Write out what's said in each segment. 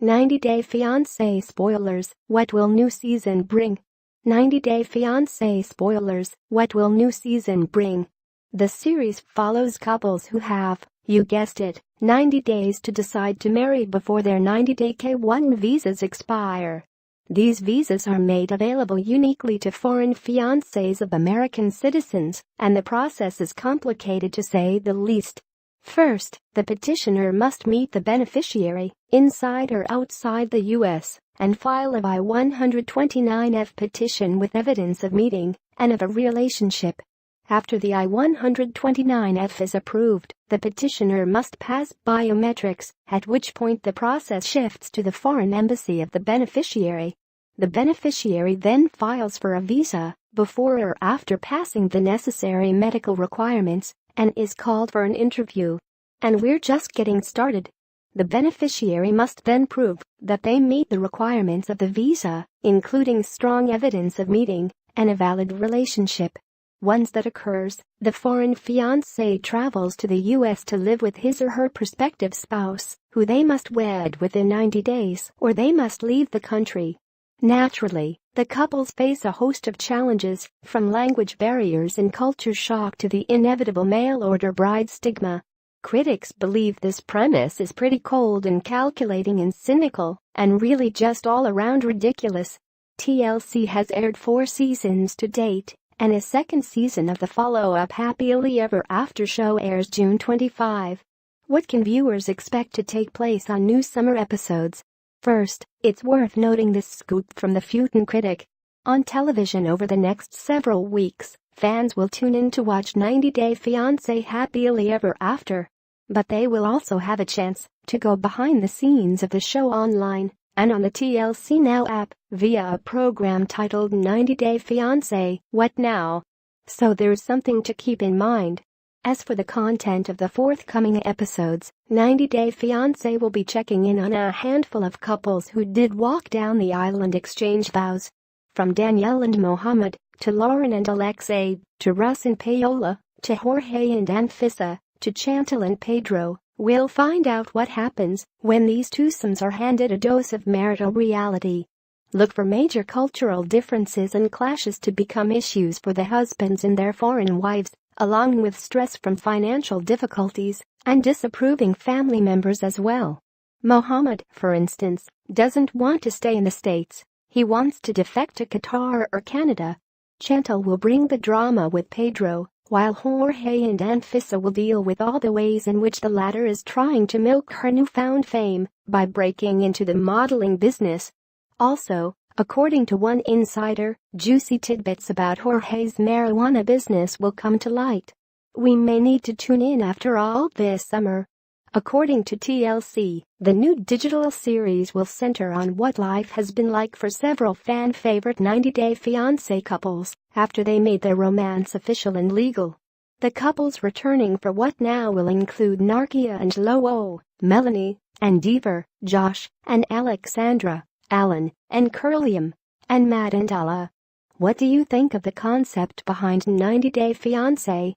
90 Day Fiance spoilers, what will new season bring? 90 Day Fiance spoilers, what will new season bring? The series follows couples who have, you guessed it, 90 days to decide to marry before their 90-day K-1 visas expire. These visas are made available uniquely to foreign fiancés of American citizens, and the process is complicated to say the least. First, the petitioner must meet the beneficiary, inside or outside the U.S., and file a I-129F petition with evidence of meeting and of a relationship. After the I-129F is approved, the petitioner must pass biometrics, at which point the process shifts to the foreign embassy of the beneficiary. The beneficiary then files for a visa, before or after passing the necessary medical requirements, and is called for an interview. And we're just getting started. The beneficiary must then prove that they meet the requirements of the visa, including strong evidence of meeting and a valid relationship. Once that occurs, the foreign fiancé travels to the U.S. to live with his or her prospective spouse, who they must wed within 90 days, or they must leave the country. Naturally, the couples face a host of challenges, from language barriers and culture shock to the inevitable mail-order bride stigma. Critics believe this premise is pretty cold and calculating and cynical, and really just all around ridiculous. TLC has aired 4 seasons to date, and a second season of the follow-up Happily Ever After show airs June 25. What can viewers expect to take place on new summer episodes? First, it's worth noting this scoop from the Futon critic. On television over the next several weeks, fans will tune in to watch 90 Day Fiancé Happily Ever After. But they will also have a chance to go behind the scenes of the show online and on the TLC Now app via a program titled 90 Day Fiancé, What Now? So there's something to keep in mind. As for the content of the forthcoming episodes, 90 Day Fiancé will be checking in on a handful of couples who did walk down the aisle and exchange vows. From Danielle and Mohammed, to Lauren and Alexei, to Russ and Paola, to Jorge and Anfissa, to Chantal and Pedro, we'll find out what happens when these twosomes are handed a dose of marital reality. Look for major cultural differences and clashes to become issues for the husbands and their foreign wives, along with stress from financial difficulties and disapproving family members as well. Mohammed, for instance, doesn't want to stay in the States. He wants to defect to Qatar or Canada. Chantal will bring the drama with Pedro, while Jorge and Anfissa will deal with all the ways in which the latter is trying to milk her newfound fame by breaking into the modeling business. Also, according to one insider, juicy tidbits about Jorge's marijuana business will come to light. We may need to tune in after all this summer. According to TLC, the new digital series will center on what life has been like for several fan-favorite 90 Day Fiancé couples after they made their romance official and legal. The couples returning for What Now will include Narkia and Lo, Melanie and Deaver, Josh and Alexandra, Alan and Curliam, and Matt and Alla. What do you think of the concept behind 90 Day Fiancé?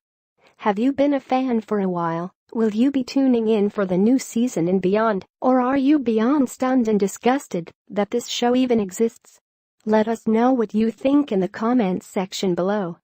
Have you been a fan for a while? Will you be tuning in for the new season and beyond, or are you beyond stunned and disgusted that this show even exists? Let us know what you think in the comments section below.